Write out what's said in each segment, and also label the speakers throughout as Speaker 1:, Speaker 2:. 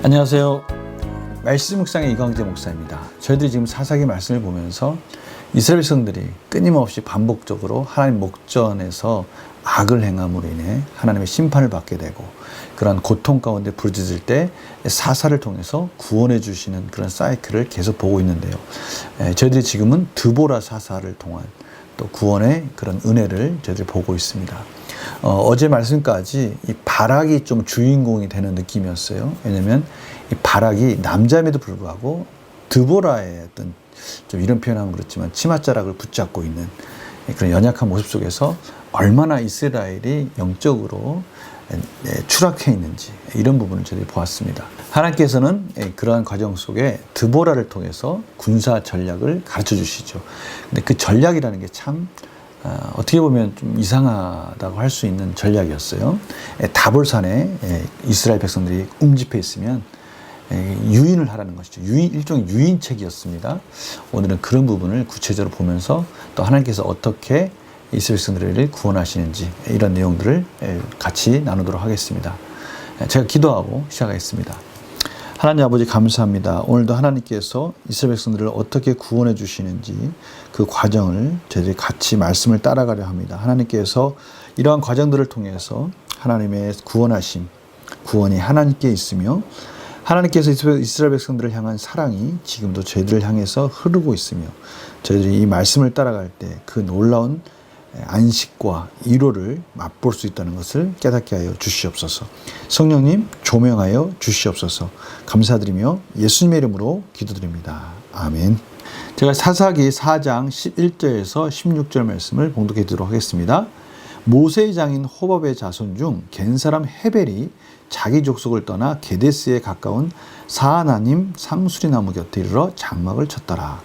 Speaker 1: 안녕하세요. 말씀 묵상의 이광재 목사입니다. 저희들이 지금 사사기 말씀을 보면서 이스라엘 백성들이 끊임없이 반복적으로 하나님 목전에서 악을 행함으로 인해 하나님의 심판을 받게 되고 그런 고통 가운데 부르짖을 때 사사를 통해서 구원해 주시는 그런 사이클을 계속 보고 있는데요. 저희들이 지금은 드보라 사사를 통한 또 구원의 그런 은혜를 저희들이 보고 있습니다. 어제 말씀까지 이 바락이 좀 주인공이 되는 느낌이었어요. 왜냐면 이 바락이 남자임에도 불구하고 드보라의 어떤 좀 이런 표현하면 그렇지만 치맛자락을 붙잡고 있는 그런 연약한 모습 속에서 얼마나 이스라엘이 영적으로 추락해 있는지 이런 부분을 저희들이 보았습니다. 하나님께서는 그러한 과정 속에 드보라를 통해서 군사 전략을 가르쳐 주시죠. 근데 그 전략이라는 게 참 어떻게 보면 좀 이상하다고 할 수 있는 전략이었어요. 다볼산에 이스라엘 백성들이 움집해 있으면 유인을 하라는 것이죠. 일종의 유인책이었습니다. 오늘은 그런 부분을 구체적으로 보면서 또 하나님께서 어떻게 이스라엘 백성들을 구원하시는지 이런 내용들을 같이 나누도록 하겠습니다. 제가 기도하고 시작하겠습니다. 하나님 아버지 감사합니다. 오늘도 하나님께서 이스라엘 백성들을 어떻게 구원해 주시는지 그 과정을 저희들이 같이 말씀을 따라가려 합니다. 하나님께서 이러한 과정들을 통해서 하나님의 구원이 하나님께 있으며 하나님께서 이스라엘 백성들을 향한 사랑이 지금도 저희들을 향해서 흐르고 있으며 저희들이 이 말씀을 따라갈 때 그 놀라운 안식과 위로를 맛볼 수 있다는 것을 깨닫게 하여 주시옵소서. 성령님 조명하여 주시옵소서. 감사드리며 예수님의 이름으로 기도드립니다. 아멘. 제가 사사기 4장 11절에서 16절 말씀을 봉독해 드리도록 하겠습니다. 모세의 장인 호밥의 자손 중 겐사람 헤벨이 자기 족속을 떠나 게데스에 가까운 사하나님 상수리 나무 곁에 이르러 장막을 쳤더라.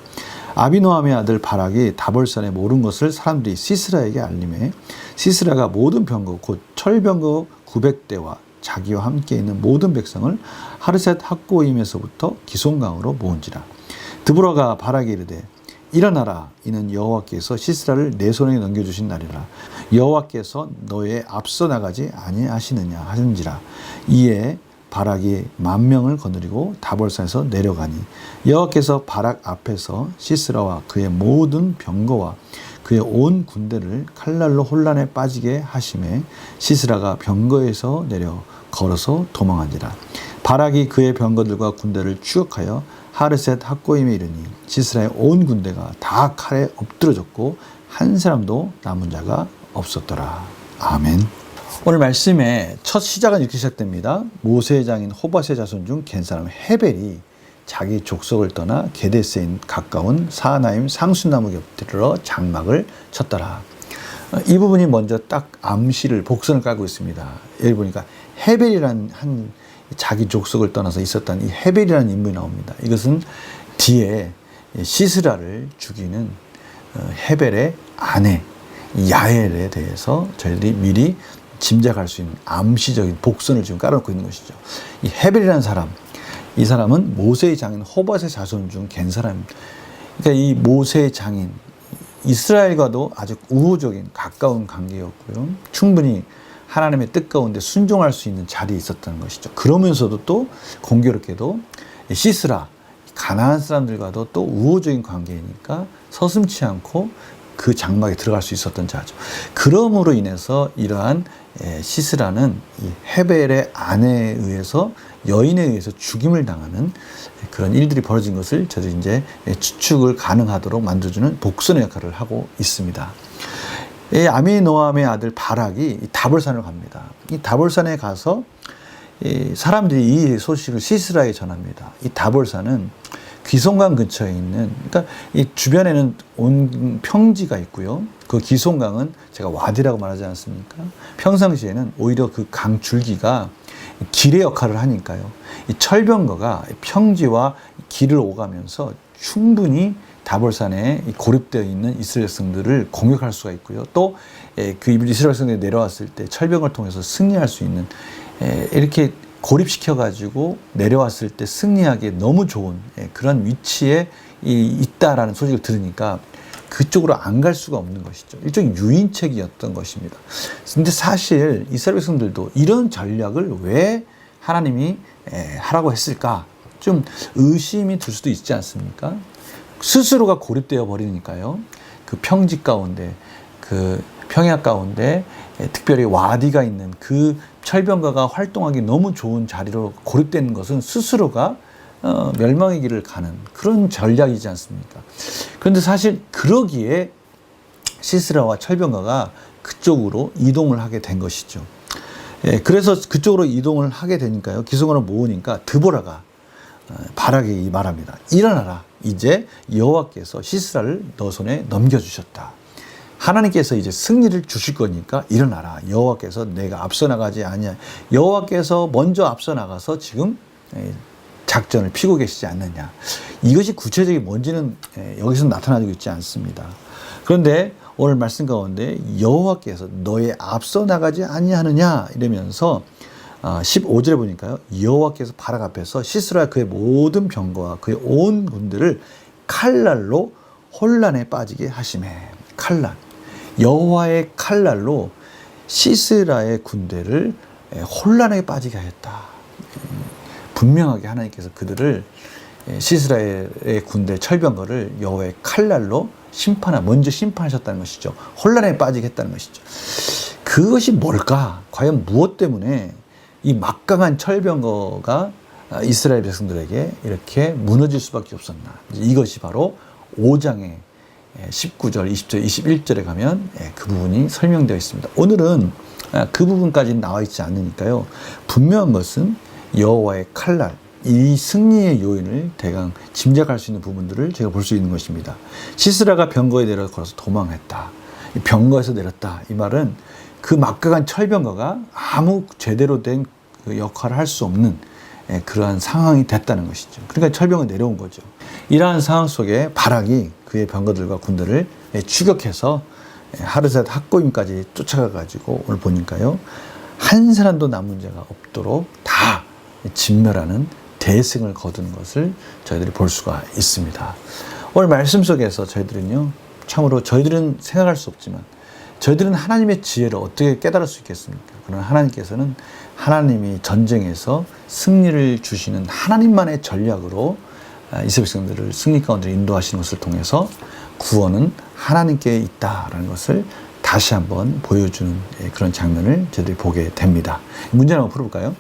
Speaker 1: 아비노함의 아들 바락이 다볼산에 모른 것을 사람들이 시스라에게 알림해 시스라가 모든 병거 곧 철병거 900대와 자기와 함께 있는 모든 백성을 하르셋 학고임에서부터 기송강으로 모은지라. 드보라가 바락에 이르되 일어나라. 이는 여호와께서 시스라를 내 손에 넘겨주신 날이라. 여호와께서 너의 앞서 나가지 아니하시느냐 하는지라. 이에 바락이 10,000명을 거느리고 다볼산에서 내려가니 여호와께서 바락 앞에서 시스라와 그의 모든 병거와 그의 온 군대를 칼날로 혼란에 빠지게 하심에 시스라가 병거에서 내려 걸어서 도망한지라. 바락이 그의 병거들과 군대를 추격하여 하르셋 학고임에 이르니 시스라의 온 군대가 다 칼에 엎드러졌고 한 사람도 남은 자가 없었더라. 아멘. 오늘 말씀의 첫 시작은 이렇게 시작됩니다. 모세의 장인 호밧의 자손 중 겐사람 헤벨이 자기 족속을 떠나 게데스에 가까운 사하나임 상수나무 곁으로 장막을 쳤더라. 이 부분이 먼저 딱 암시를 복선을 깔고 있습니다. 여기 보니까 헤벨이라는 한 자기 족속을 떠나서 있었던 이 헤벨이라는 인물이 나옵니다. 이것은 뒤에 시스라를 죽이는 헤벨의 아내 야엘에 대해서 저희들이 미리 짐작할 수 있는 암시적인 복선을 지금 깔아놓고 있는 것이죠. 이 헤벨이라는 사람, 이 사람은 모세의 장인 호밧의 자손 중 겐사람입니다. 그러니까 이 모세의 장인, 이스라엘과도 아주 우호적인 가까운 관계였고요. 충분히 하나님의 뜻 가운데 순종할 수 있는 자리에 있었다는 것이죠. 그러면서도 또 공교롭게도 시스라, 가나안 사람들과도 또 우호적인 관계이니까 서슴지 않고 그 장막에 들어갈 수 있었던 자죠. 그러므로 인해서 이러한 시스라는 이 헤벨의 아내에 의해서 여인에 의해서 죽임을 당하는 그런 일들이 벌어진 것을 저도 이제 추측을 가능하도록 만들어주는 복선의 역할을 하고 있습니다. 아미노함의 아들 바락이 다볼산을 갑니다. 이 다볼산에 가서 사람들이 이 소식을 시스라에 전합니다. 이 다볼산은 기송강 근처에 있는, 그러니까 이 주변에는 온 평지가 있고요. 그 기송강은 제가 와디라고 말하지 않습니까? 평상시에는 오히려 그 강 줄기가 길의 역할을 하니까요. 이 철병거가 평지와 길을 오가면서 충분히 다볼산에 고립되어 있는 이스라엘 백성들을 공격할 수가 있고요. 또 그 이스라엘 백성들이 내려왔을 때 철병을 통해서 승리할 수 있는 이렇게 고립시켜가지고 내려왔을 때 승리하기에 너무 좋은 그런 위치에 있다라는 소식을 들으니까 그쪽으로 안 갈 수가 없는 것이죠. 일종의 유인책이었던 것입니다. 근데 사실 이스라엘 백성들도 이런 전략을 왜 하나님이 하라고 했을까? 좀 의심이 들 수도 있지 않습니까? 스스로가 고립되어 버리니까요. 그 평지 가운데, 그 평야 가운데 특별히 와디가 있는 그 철병가가 활동하기 너무 좋은 자리로 고립되는 것은 스스로가 멸망의 길을 가는 그런 전략이지 않습니까? 그런데 사실 그러기에 시스라와 철병가가 그쪽으로 이동을 하게 된 것이죠. 그래서 그쪽으로 이동을 하게 되니까요. 기송원을 모으니까 드보라가 바락에게 말합니다. 일어나라. 이제 여호와께서 시스라를 너 손에 넘겨주셨다. 하나님께서 이제 승리를 주실 거니까 일어나라. 여호와께서 내가 앞서 나가지 아니야. 여호와께서 먼저 앞서 나가서 지금 작전을 피고 계시지 않느냐. 이것이 구체적인 뭔지는 여기서 나타나고 있지 않습니다. 그런데 오늘 말씀 가운데 여호와께서 너의 앞서 나가지 아니하느냐 이러면서 15절에 보니까요. 여호와께서 바락 앞에서 시스라 그의 모든 병거와 그의 온 군대를 칼날로 혼란에 빠지게 하시매. 칼날. 여호와의 칼날로 시스라의 군대를 혼란에 빠지게 하였다. 분명하게 하나님께서 그들을 시스라의 군대 철병거를 여호와의 칼날로 먼저 심판하셨다는 것이죠. 혼란에 빠지게 했다는 것이죠. 그것이 뭘까? 과연 무엇 때문에 이 막강한 철병거가 이스라엘 백성들에게 이렇게 무너질 수밖에 없었나? 이것이 바로 5장의 19절, 20절, 21절에 가면 그 부분이 설명되어 있습니다. 오늘은 그 부분까지는 나와 있지 않으니까요. 분명한 것은 여호와의 칼날, 이 승리의 요인을 대강 짐작할 수 있는 부분들을 제가 볼 수 있는 것입니다. 시스라가 병거에 내려 걸어서 도망했다. 병거에서 내렸다. 이 말은 그 막강한 철병거가 아무 제대로 된 그 역할을 할 수 없는 그러한 상황이 됐다는 것이죠. 그러니까 철병거 내려온 거죠. 이러한 상황 속에 바락이 그의 병거들과 군대를 추격해서 하르셋 학고임까지 쫓아가가지고 오늘 보니까요. 한 사람도 남은 자가 없도록 다 진멸하는 대승을 거두는 것을 저희들이 볼 수가 있습니다. 오늘 말씀 속에서 저희들은요, 참으로 저희들은 생각할 수 없지만 저희들은 하나님의 지혜를 어떻게 깨달을 수 있겠습니까? 그러나 하나님께서는 하나님이 전쟁에서 승리를 주시는 하나님만의 전략으로 이스라엘 백성들을 승리 가운데 인도하시는 것을 통해서 구원은 하나님께 있다라는 것을 다시 한번 보여주는 그런 장면을 저희들이 보게 됩니다. 문제를 한번 풀어볼까요?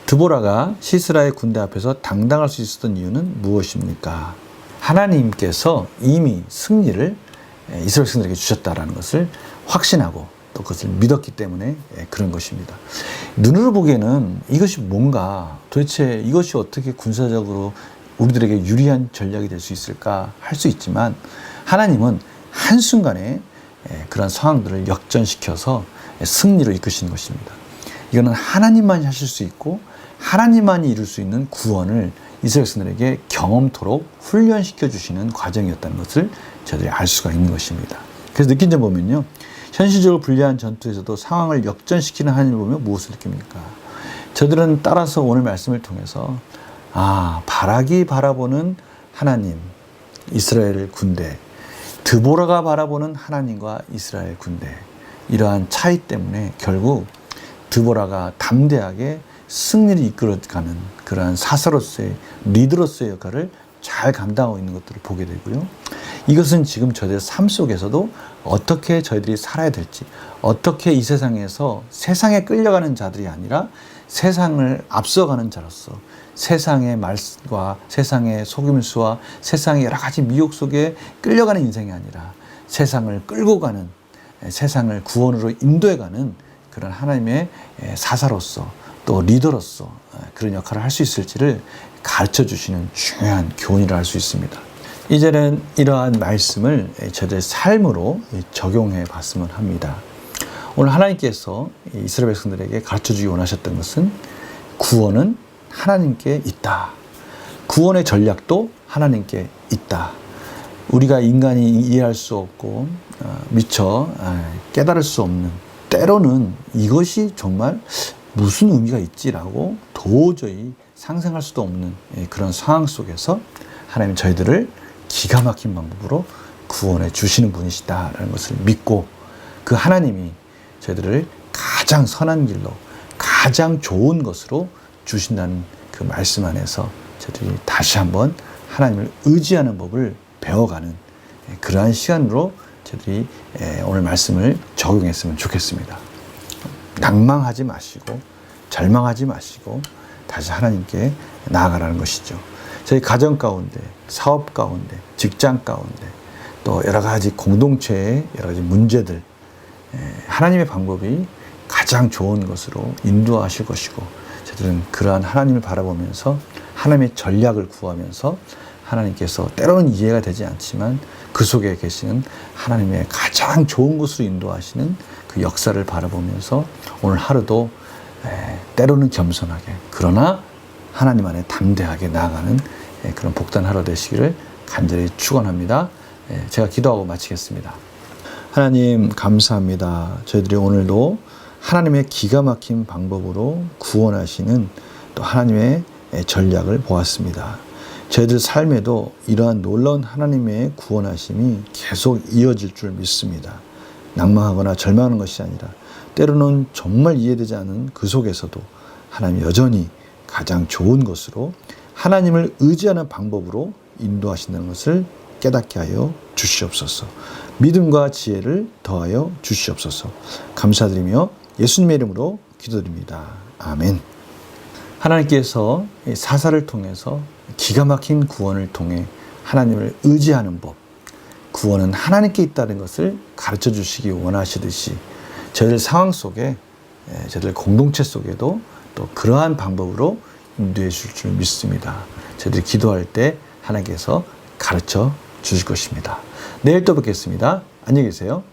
Speaker 1: 드보라가 시스라의 군대 앞에서 당당할 수 있었던 이유는 무엇입니까? 하나님께서 이미 승리를 이스라엘 백성들에게 주셨다라는 것을 확신하고 또 그것을 믿었기 때문에 그런 것입니다. 눈으로 보기에는 이것이 뭔가 도대체 이것이 어떻게 군사적으로 우리들에게 유리한 전략이 될 수 있을까 할 수 있지만 하나님은 한순간에 그런 상황들을 역전시켜서 승리로 이끄시는 것입니다. 이거는 하나님만이 하실 수 있고 하나님만이 이룰 수 있는 구원을 이스라엘 백성들에게 경험토록 훈련시켜 주시는 과정이었다는 것을 저희들이 알 수가 있는 것입니다. 그래서 느낀 점 보면요. 현실적으로 불리한 전투에서도 상황을 역전시키는 하나님을 보면 무엇을 느낍니까? 저들은 따라서 오늘 말씀을 통해서 바락이 바라보는 하나님, 이스라엘 군대, 드보라가 바라보는 하나님과 이스라엘 군대, 이러한 차이 때문에 결국 드보라가 담대하게 승리를 이끌어가는 그러한 사사로서의 리더로서의 역할을 잘 감당하고 있는 것들을 보게 되고요. 이것은 지금 저희들의 삶 속에서도 어떻게 저희들이 살아야 될지, 어떻게 이 세상에서 세상에 끌려가는 자들이 아니라 세상을 앞서가는 자로서 세상의 말과 세상의 속임수와 세상의 여러 가지 미혹 속에 끌려가는 인생이 아니라 세상을 끌고 가는, 세상을 구원으로 인도해가는 그런 하나님의 사사로서 또 리더로서 그런 역할을 할 수 있을지를 가르쳐 주시는 중요한 교훈이라 할 수 있습니다. 이제는 이러한 말씀을 저들의 삶으로 적용해 봤으면 합니다. 오늘 하나님께서 이스라엘 백성들에게 가르쳐 주기 원하셨던 것은 구원은 하나님께 있다. 구원의 전략도 하나님께 있다. 우리가 인간이 이해할 수 없고 미처 깨달을 수 없는, 때로는 이것이 정말 무슨 의미가 있지라고 도저히 상상할 수도 없는 그런 상황 속에서 하나님은 저희들을 기가 막힌 방법으로 구원해 주시는 분이시다라는 것을 믿고 그 하나님이 저희들을 가장 선한 길로, 가장 좋은 것으로 주신다는 그 말씀 안에서 저희들이 다시 한번 하나님을 의지하는 법을 배워가는 그러한 시간으로 저희들이 오늘 말씀을 적용했으면 좋겠습니다. 낭망하지 마시고 절망하지 마시고 다시 하나님께 나아가라는 것이죠. 저희 가정 가운데, 사업 가운데, 직장 가운데 또 여러 가지 공동체의 여러 가지 문제들 하나님의 방법이 가장 좋은 것으로 인도하실 것이고 저희들은 그러한 하나님을 바라보면서 하나님의 전략을 구하면서 하나님께서 때로는 이해가 되지 않지만 그 속에 계시는 하나님의 가장 좋은 곳으로 인도하시는 그 역사를 바라보면서 오늘 하루도 때로는 겸손하게 그러나 하나님 안에 담대하게 나아가는 그런 복된 하루 되시기를 간절히 축원합니다. 제가 기도하고 마치겠습니다. 하나님 감사합니다. 저희들이 오늘도 하나님의 기가 막힌 방법으로 구원하시는 또 하나님의 전략을 보았습니다. 저희들 삶에도 이러한 놀라운 하나님의 구원하심이 계속 이어질 줄 믿습니다. 낭망하거나 절망하는 것이 아니라 때로는 정말 이해되지 않은 그 속에서도 하나님 여전히 가장 좋은 것으로 하나님을 의지하는 방법으로 인도하신다는 것을 깨닫게 하여 주시옵소서. 믿음과 지혜를 더하여 주시옵소서. 감사드리며 예수님의 이름으로 기도드립니다. 아멘. 하나님께서 사사를 통해서 기가 막힌 구원을 통해 하나님을 의지하는 법, 구원은 하나님께 있다는 것을 가르쳐 주시기 원하시듯이 저희들 상황 속에, 저희들 공동체 속에도 또 그러한 방법으로 인도해 주실 줄 믿습니다. 저희들이 기도할 때 하나님께서 가르쳐 주실 것입니다. 내일 또 뵙겠습니다. 안녕히 계세요.